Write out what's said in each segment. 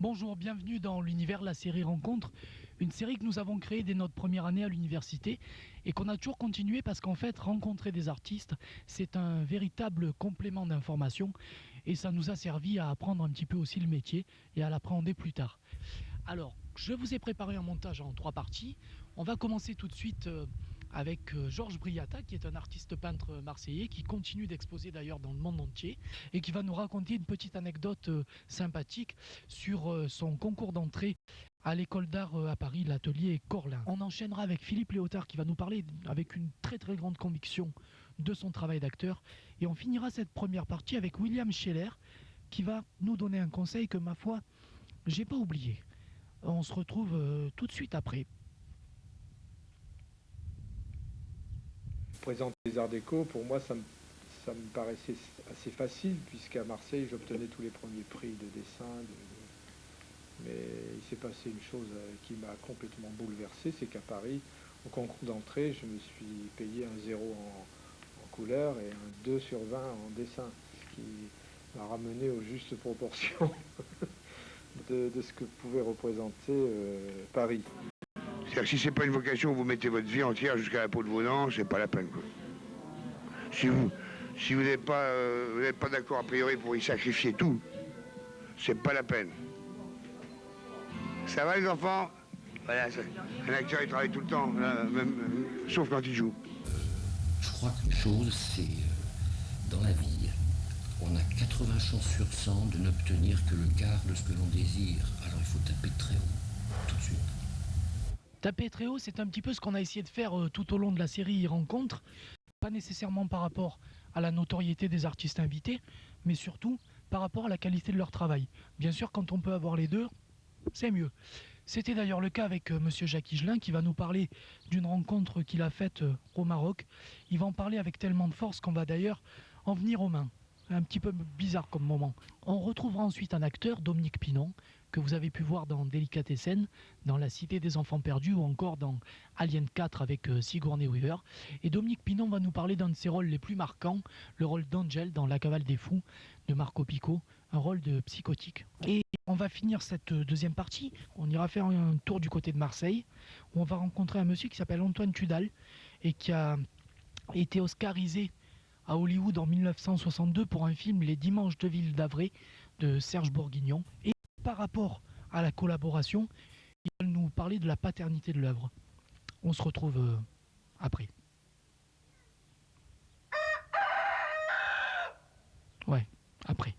Bonjour, bienvenue dans l'univers de la série Rencontre, une série que nous avons créée dès notre première année à l'université et qu'on a toujours continué parce qu'en fait, rencontrer des artistes, c'est un véritable complément d'information et ça nous a servi à apprendre un petit peu aussi le métier et à l'appréhender plus tard. Alors, je vous ai préparé un montage en 3 parties. On va commencer tout de suite avec Georges Briata, qui est un artiste peintre marseillais, qui continue d'exposer d'ailleurs dans le monde entier, et qui va nous raconter une petite anecdote sympathique sur son concours d'entrée à l'école d'art à Paris, l'atelier Corlin. On enchaînera avec Philippe Léotard, qui va nous parler avec une très très grande conviction de son travail d'acteur. Et on finira cette première partie avec William Scheller, qui va nous donner un conseil que, ma foi, j'ai pas oublié. On se retrouve tout de suite après. Présenter les arts déco, pour moi, ça me paraissait assez facile, puisqu'à Marseille, j'obtenais tous les premiers prix de dessin. Mais il s'est passé une chose qui m'a complètement bouleversé, c'est qu'à Paris, au concours d'entrée, je me suis payé un 0 en couleur et un 2 sur 20 en dessin, ce qui m'a ramené aux justes proportions de ce que pouvait représenter Paris. C'est-à-dire que si c'est pas une vocation, vous mettez votre vie entière jusqu'à la peau de vos dents, c'est pas la peine, quoi. Si vous n'êtes pas d'accord a priori pour y sacrifier tout, c'est pas la peine. Ça va les enfants? Voilà, un acteur il travaille tout le temps, là, même, sauf quand il joue. Je crois qu'une chose, c'est dans la vie, on a 80 chances sur 100 de n'obtenir que le quart de ce que l'on désire. Alors il faut taper très haut, tout de suite. Taper très haut, c'est un petit peu ce qu'on a essayé de faire tout au long de la série Rencontre. Pas nécessairement par rapport à la notoriété des artistes invités, mais surtout par rapport à la qualité de leur travail. Bien sûr, quand on peut avoir les deux, c'est mieux. C'était d'ailleurs le cas avec monsieur Jacques Higelin qui va nous parler d'une rencontre qu'il a faite au Maroc. Il va en parler avec tellement de force qu'on va d'ailleurs en venir aux mains. Un petit peu bizarre comme moment. On retrouvera ensuite un acteur, Dominique Pinon, que vous avez pu voir dans Délicatessen, dans La Cité des Enfants Perdus ou encore dans Alien 4 avec Sigourney Weaver. Et Dominique Pinon va nous parler d'un de ses rôles les plus marquants, le rôle d'Angel dans La Cavale des Fous de Marco Pico, un rôle de psychotique. Et on va finir cette deuxième partie, on ira faire un tour du côté de Marseille, où on va rencontrer un monsieur qui s'appelle Antoine Tudal et qui a été oscarisé à Hollywood en 1962 pour un film Les Dimanches de Ville d'Avray de Serge Bourguignon. Et par rapport à la collaboration, il va nous parler de la paternité de l'œuvre. On se retrouve après. Ouais, après.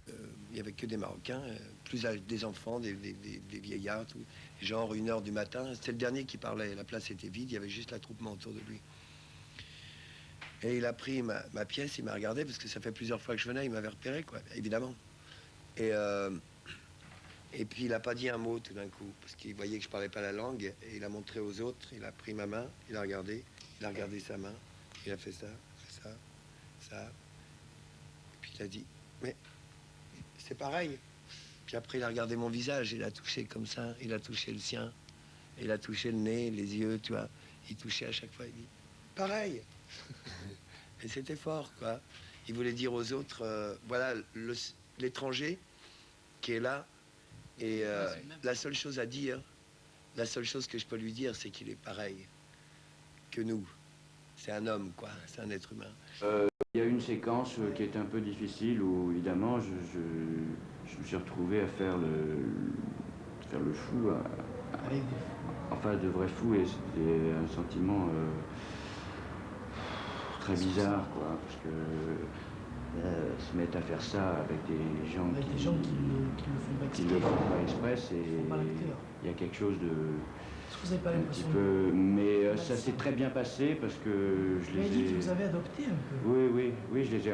Il n'y avait que des Marocains, plus des enfants, des vieillards, tout. Genre 1h du matin. C'était le dernier qui parlait. La place était vide, il y avait juste l'attroupement autour de lui. Et il a pris ma pièce, il m'a regardé, parce que ça fait plusieurs fois que je venais, il m'avait repéré, quoi, évidemment. Et puis il n'a pas dit un mot tout d'un coup, parce qu'il voyait que je parlais pas la langue, et il a montré aux autres, il a pris ma main, il a regardé sa main, il a fait ça, ça. Et puis il a dit, mais c'est pareil. Puis après, il a regardé mon visage, il a touché comme ça, il a touché le sien, il a touché le nez, les yeux, tu vois. Il touchait à chaque fois, il dit, pareil. Et c'était fort, quoi. Il voulait dire aux autres, voilà, l'étranger qui est là, et la seule chose à dire, la seule chose que je peux lui dire, c'est qu'il est pareil que nous. C'est un homme, quoi, c'est un être humain. Il y a une séquence qui était un peu difficile où, évidemment, je me suis retrouvé à faire le fou, enfin de vrai fou, et c'était un sentiment très bizarre, quoi, parce que se mettre à faire ça avec des gens qui le font pas exprès, il y a quelque chose de Vous n'avez pas un petit peu, mais ça s'est très bien passé parce que je les ai... vous avez adopté un peu. Oui, je les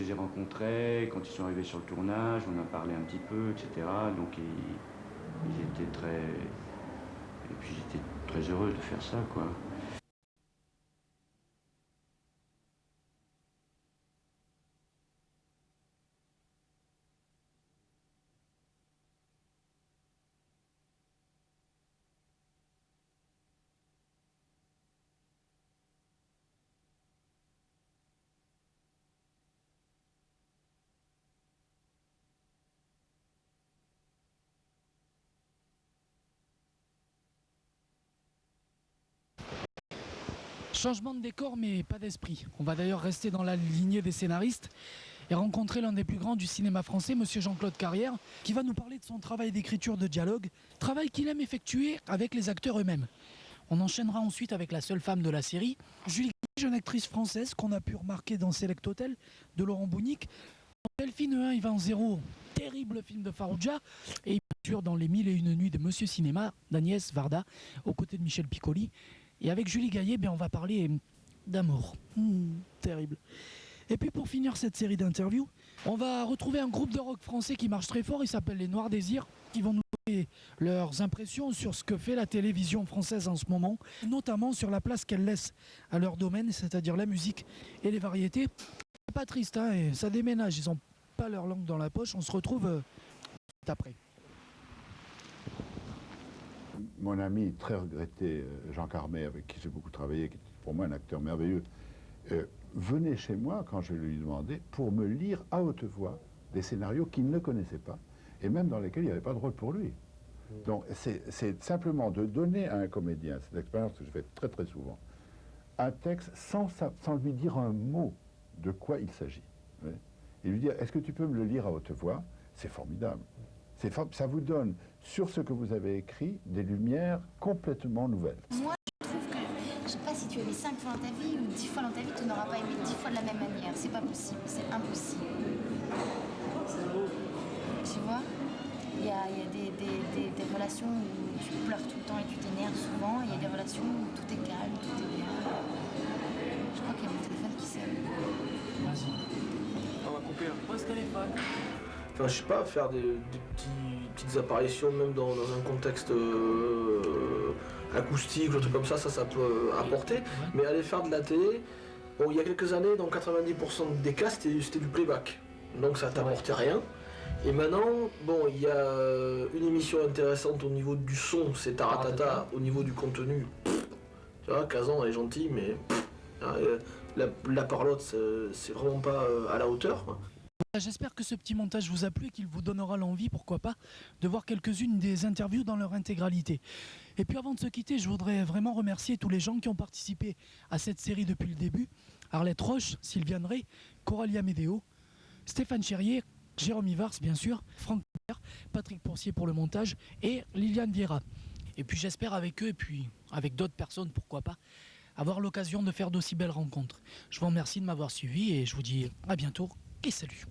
ai rencontrés quand ils sont arrivés sur le tournage, on a parlé un petit peu, etc. Donc ils étaient très... Et puis j'étais très heureux de faire ça, quoi. Changement de décor mais pas d'esprit. On va d'ailleurs rester dans la lignée des scénaristes et rencontrer l'un des plus grands du cinéma français, monsieur Jean-Claude Carrière, qui va nous parler de son travail d'écriture de dialogue, travail qu'il aime effectuer avec les acteurs eux-mêmes. On enchaînera ensuite avec la seule femme de la série, Julie Gaillet, jeune actrice française qu'on a pu remarquer dans Select Hotel de Laurent Bounic, Delphine 1, Yvan 0, terrible film de Farrugia, et bien sûr dans Les 1001 nuits de Monsieur Cinéma, d'Agnès Varda, aux côtés de Michel Piccoli. Et avec Julie Gaillet, on va parler d'amour. Terrible. Et puis pour finir cette série d'interviews, on va retrouver un groupe de rock français qui marche très fort, il s'appelle les Noirs Désirs, qui vont nous donner leurs impressions sur ce que fait la télévision française en ce moment, notamment sur la place qu'elle laisse à leur domaine, c'est-à-dire la musique et les variétés. C'est pas triste, hein, et ça déménage, ils n'ont pas leur langue dans la poche, on se retrouve après. Mon ami très regretté, Jean Carmet, avec qui j'ai beaucoup travaillé, qui est pour moi un acteur merveilleux, venait chez moi, quand je lui demandais, pour me lire à haute voix des scénarios qu'il ne connaissait pas, et même dans lesquels il n'y avait pas de rôle pour lui. Donc c'est simplement de donner à un comédien, c'est l'expérience que je fais très très souvent, un texte sans lui dire un mot de quoi il s'agit. Oui. Et lui dire, est-ce que tu peux me le lire à haute voix? C'est formidable. Ça vous donne, sur ce que vous avez écrit, des lumières complètement nouvelles. Moi, je trouve que, je sais pas si tu as aimé 5 fois dans ta vie ou 10 fois dans ta vie, tu n'auras pas aimé 10 fois de la même manière. C'est pas possible, c'est impossible. Tu vois, il y a des relations où tu pleures tout le temps et tu t'énerves souvent. Il y a des relations où tout est calme, tout est bien. Je crois qu'il y a mon téléphone qui sonne. Vas-y. On va couper. Pose téléphone. Enfin, je sais pas, faire des petites apparitions, même dans un contexte acoustique ou un truc comme ça peut apporter. Mais aller faire de la télé, bon, il y a quelques années, dans 90% des cas, c'était du playback. Donc ça t'apportait rien. Et maintenant, bon, il y a une émission intéressante au niveau du son, c'est Taratata. Au niveau du contenu, tu vois, Kazan est gentil, mais la parlotte, c'est vraiment pas à la hauteur, quoi. J'espère que ce petit montage vous a plu et qu'il vous donnera l'envie, pourquoi pas, de voir quelques-unes des interviews dans leur intégralité. Et puis avant de se quitter, je voudrais vraiment remercier tous les gens qui ont participé à cette série depuis le début. Arlette Roche, Sylviane Ray, Coralie Amédéo, Stéphane Cherrier, Jérôme Ivars bien sûr, Franck Pierre, Patrick Pourcier pour le montage et Liliane Vieira. Et puis j'espère avec eux et puis avec d'autres personnes, pourquoi pas, avoir l'occasion de faire d'aussi belles rencontres. Je vous remercie de m'avoir suivi et je vous dis à bientôt et salut.